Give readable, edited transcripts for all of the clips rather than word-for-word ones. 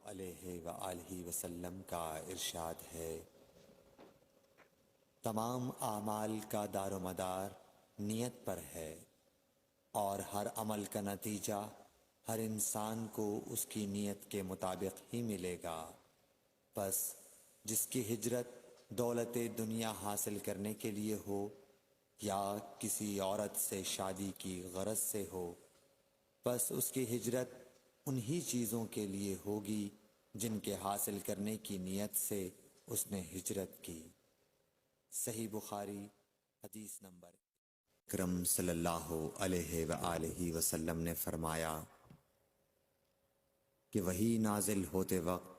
علیہ وآلہ وسلم کا ارشاد ہے، تمام اعمال کا دار و مدار نیت پر ہے، اور ہر عمل کا نتیجہ ہر انسان کو اس کی نیت کے مطابق ہی ملے گا۔ پس جس کی ہجرت دولت دنیا حاصل کرنے کے لیے ہو یا کسی عورت سے شادی کی غرض سے ہو، پس اس کی ہجرت انہی چیزوں کے لیے ہوگی جن کے حاصل کرنے کی نیت سے اس نے ہجرت کی۔ صحیح بخاری حدیث نمبر۔ اکرم صلی اللہ علیہ وآلہ وسلم نے فرمایا کہ وحی نازل ہوتے وقت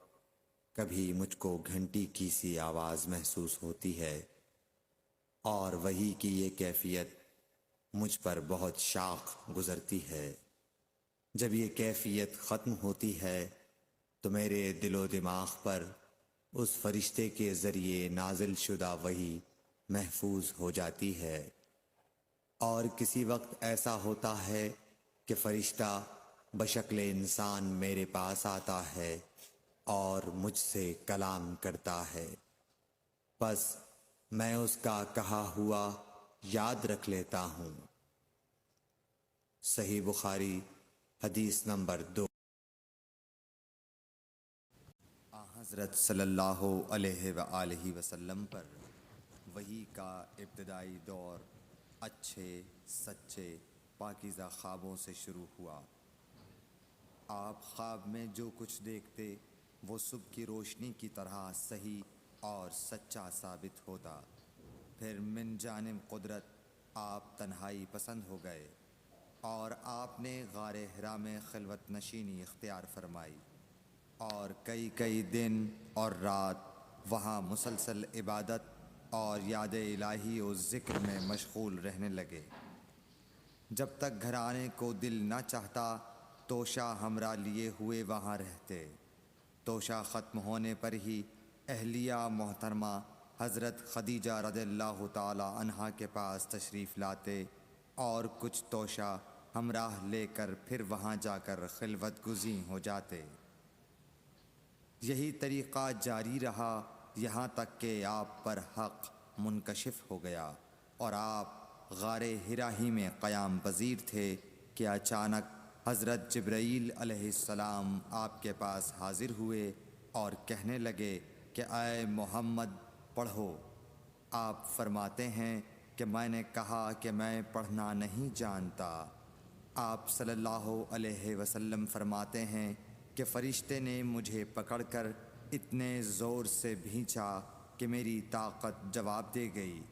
کبھی مجھ کو گھنٹی کی سی آواز محسوس ہوتی ہے، اور وحی کی یہ کیفیت مجھ پر بہت شاق گزرتی ہے۔ جب یہ کیفیت ختم ہوتی ہے تو میرے دل و دماغ پر اس فرشتے کے ذریعے نازل شدہ وحی محفوظ ہو جاتی ہے، اور کسی وقت ایسا ہوتا ہے کہ فرشتہ بشکل انسان میرے پاس آتا ہے اور مجھ سے کلام کرتا ہے، پس میں اس کا کہا ہوا یاد رکھ لیتا ہوں۔ صحیح بخاری حدیث نمبر 2۔ حضرت صلی اللہ علیہ وآلہ وسلم پر وحی کا ابتدائی دور اچھے سچے پاکیزہ خوابوں سے شروع ہوا۔ آپ خواب میں جو کچھ دیکھتے وہ صبح کی روشنی کی طرح صحیح اور سچا ثابت ہوتا۔ پھر من جانب قدرت آپ تنہائی پسند ہو گئے اور آپ نے غار حرا میں خلوت نشینی اختیار فرمائی، اور کئی دن اور رات وہاں مسلسل عبادت اور یاد الہی و ذکر میں مشغول رہنے لگے۔ جب تک گھر آنے کو دل نہ چاہتا توشہ ہمراہ لیے ہوئے وہاں رہتے۔ توشہ ختم ہونے پر ہی اہلیہ محترمہ حضرت خدیجہ رضی اللہ تعالی عنہا کے پاس تشریف لاتے اور کچھ توشہ ہمراہ لے کر پھر وہاں جا کر خلوت گزین ہو جاتے۔ یہی طریقہ جاری رہا یہاں تک کہ آپ پر حق منکشف ہو گیا اور آپ غار حرا ہی میں قیام پذیر تھے کہ اچانک حضرت جبرائیل علیہ السلام آپ کے پاس حاضر ہوئے اور کہنے لگے کہ اے محمد پڑھو۔ آپ فرماتے ہیں کہ میں نے کہا کہ میں پڑھنا نہیں جانتا۔ آپ صلی اللہ علیہ وسلم فرماتے ہیں کہ فرشتے نے مجھے پکڑ کر اتنے زور سے بھینچا کہ میری طاقت جواب دے گئی۔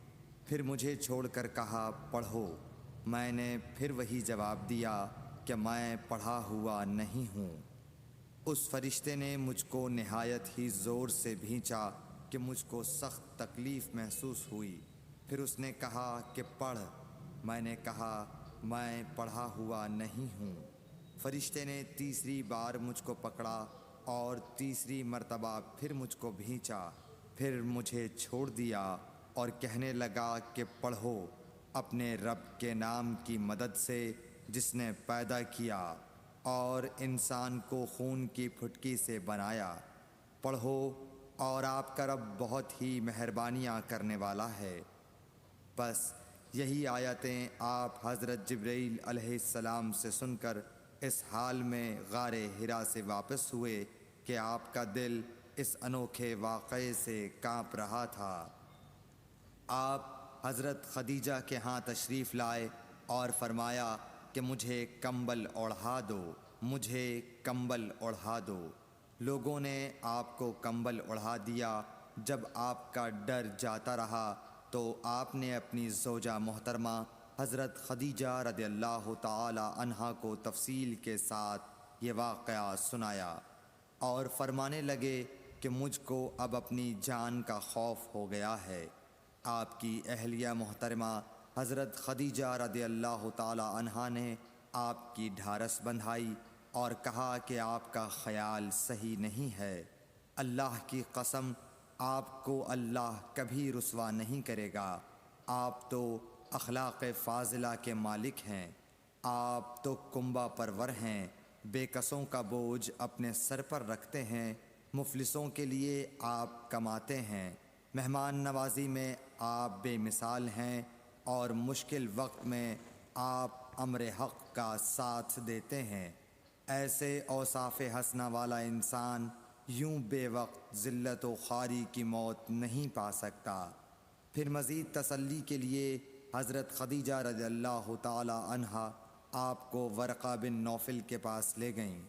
پھر مجھے چھوڑ کر کہا پڑھو۔ میں نے پھر وہی جواب دیا کہ میں پڑھا ہوا نہیں ہوں۔ اس فرشتے نے مجھ کو نہایت ہی زور سے بھینچا کہ مجھ کو سخت تکلیف محسوس ہوئی۔ پھر اس نے کہا کہ پڑھ۔ میں نے کہا میں پڑھا ہوا نہیں ہوں۔ فرشتے نے تیسری بار مجھ کو پکڑا اور تیسری مرتبہ پھر مجھ کو بھینچا، پھر مجھے چھوڑ دیا اور کہنے لگا کہ پڑھو اپنے رب کے نام کی مدد سے جس نے پیدا کیا اور انسان کو خون کی پھٹکی سے بنایا۔ پڑھو اور آپ کا رب بہت ہی مہربانیاں کرنے والا ہے۔ بس یہی آیتیں آپ حضرت جبرائیل علیہ السلام سے سن کر اس حال میں غار حرا سے واپس ہوئے کہ آپ کا دل اس انوکھے واقعے سے کانپ رہا تھا۔ آپ حضرت خدیجہ کے ہاں تشریف لائے اور فرمایا کہ مجھے کمبل اوڑھا دو، مجھے کمبل اوڑھا دو۔ لوگوں نے آپ کو کمبل اوڑھا دیا۔ جب آپ کا ڈر جاتا رہا تو آپ نے اپنی زوجہ محترمہ حضرت خدیجہ رضی اللہ تعالی عنہا کو تفصیل کے ساتھ یہ واقعہ سنایا اور فرمانے لگے کہ مجھ کو اب اپنی جان کا خوف ہو گیا ہے۔ آپ کی اہلیہ محترمہ حضرت خدیجہ رضی اللہ تعالی عنہا نے آپ کی ڈھارس بندھائی اور کہا کہ آپ کا خیال صحیح نہیں ہے۔ اللہ کی قسم آپ کو اللہ کبھی رسوا نہیں کرے گا۔ آپ تو اخلاق فاضلہ کے مالک ہیں، آپ تو کنبہ پرور ہیں، بے کسوں کا بوجھ اپنے سر پر رکھتے ہیں، مفلسوں کے لیے آپ کماتے ہیں، مہمان نوازی میں آپ بے مثال ہیں، اور مشکل وقت میں آپ امر حق کا ساتھ دیتے ہیں۔ ایسے اوصاف حسنہ والا انسان یوں بے وقت ذلت و خواری کی موت نہیں پا سکتا۔ پھر مزید تسلی کے لیے حضرت خدیجہ رضی اللہ تعالی عنہا آپ کو ورقہ بن نوفل کے پاس لے گئیں،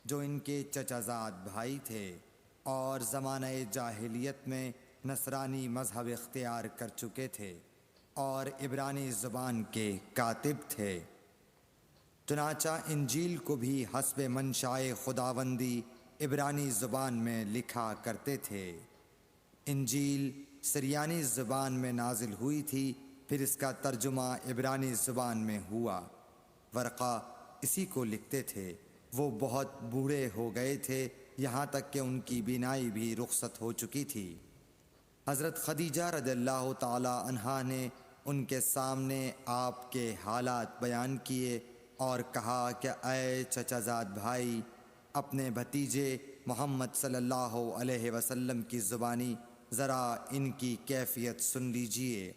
جو ان کے چچا زاد بھائی تھے اور زمانہ جاہلیت میں نصرانی مذہب اختیار کر چکے تھے اور عبرانی زبان کے کاتب تھے۔ چنانچہ انجیل کو بھی حسب منشائے خداوندی عبرانی زبان میں لکھا کرتے تھے۔ انجیل سریانی زبان میں نازل ہوئی تھی، پھر اس کا ترجمہ عبرانی زبان میں ہوا۔ ورقہ اسی کو لکھتے تھے۔ وہ بہت بوڑھے ہو گئے تھے، یہاں تک کہ ان کی بینائی بھی رخصت ہو چکی تھی۔ حضرت خدیجہ رضی اللہ تعالی عنہا نے ان کے سامنے آپ کے حالات بیان کیے اور کہا کہ اے چچا زاد بھائی، اپنے بھتیجے محمد صلی اللہ علیہ وسلم کی زبانی ذرا ان کی کیفیت سن لیجئے۔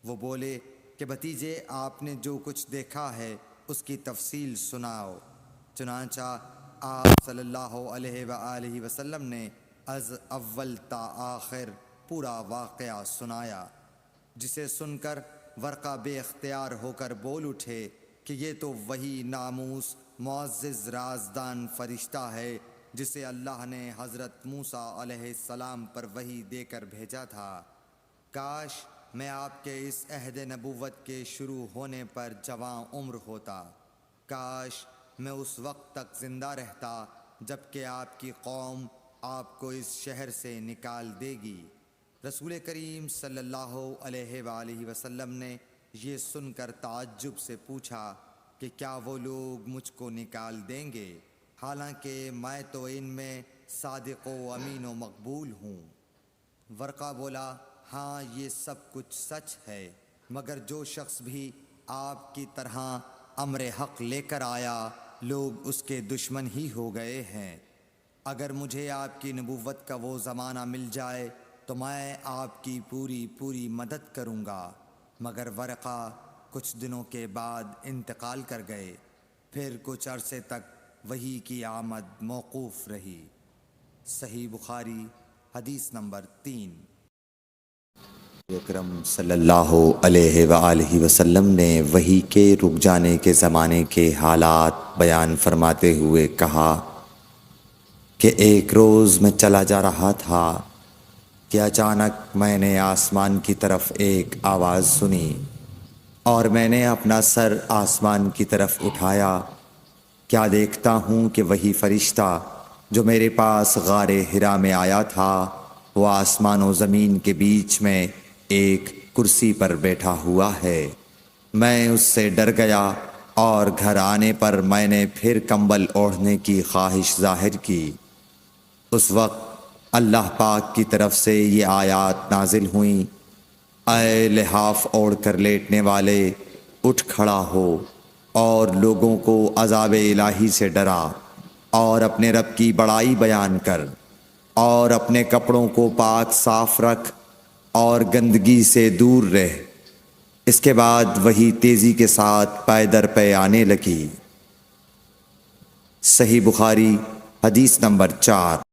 وہ بولے کہ بھتیجے، آپ نے جو کچھ دیکھا ہے اس کی تفصیل سناؤ۔ چنانچہ آپ صلی اللہ علیہ وآلہ وسلم نے از اول تا آخر پورا واقعہ سنایا، جسے سن کر ورقہ بے اختیار ہو کر بول اٹھے کہ یہ تو وہی ناموس معزز رازدان فرشتہ ہے جسے اللہ نے حضرت موسیٰ علیہ السلام پر وحی دے کر بھیجا تھا۔ کاش میں آپ کے اس عہد نبوت کے شروع ہونے پر جواں عمر ہوتا، کاش میں اس وقت تک زندہ رہتا جب کہ آپ کی قوم آپ کو اس شہر سے نکال دے گی۔ رسول کریم صلی اللہ علیہ وآلہ وسلم نے یہ سن کر تعجب سے پوچھا کہ کیا وہ لوگ مجھ کو نکال دیں گے، حالانکہ میں تو ان میں صادق و امین و مقبول ہوں۔ ورقہ بولا، ہاں یہ سب کچھ سچ ہے، مگر جو شخص بھی آپ کی طرح امر حق لے کر آیا لوگ اس کے دشمن ہی ہو گئے ہیں۔ اگر مجھے آپ کی نبوت کا وہ زمانہ مل جائے تو میں آپ کی پوری مدد کروں گا۔ مگر ورقہ کچھ دنوں کے بعد انتقال کر گئے، پھر کچھ عرصے تک وحی کی آمد موقوف رہی۔ صحیح بخاری حدیث نمبر 3۔ اکرم صلی اللہ علیہ وآلہ وسلم نے وحی کے رک جانے کے زمانے کے حالات بیان فرماتے ہوئے کہا کہ ایک روز میں چلا جا رہا تھا کہ اچانک میں نے آسمان کی طرف ایک آواز سنی اور میں نے اپنا سر آسمان کی طرف اٹھایا۔ کیا دیکھتا ہوں کہ وہی فرشتہ جو میرے پاس غار حرا میں آیا تھا وہ آسمان و زمین کے بیچ میں ایک کرسی پر بیٹھا ہوا ہے۔ میں اس سے ڈر گیا اور گھر آنے پر میں نے پھر کمبل اوڑھنے کی خواہش ظاہر کی۔ اس وقت اللہ پاک کی طرف سے یہ آیات نازل ہوئیں، اے لحاف اوڑھ کر لیٹنے والے، اٹھ کھڑا ہو اور لوگوں کو عذاب الہی سے ڈرا اور اپنے رب کی بڑائی بیان کر اور اپنے کپڑوں کو پاک صاف رکھ اور گندگی سے دور رہ۔ اس کے بعد وہی تیزی کے ساتھ پے در پے آنے لگی۔ صحیح بخاری حدیث نمبر 4۔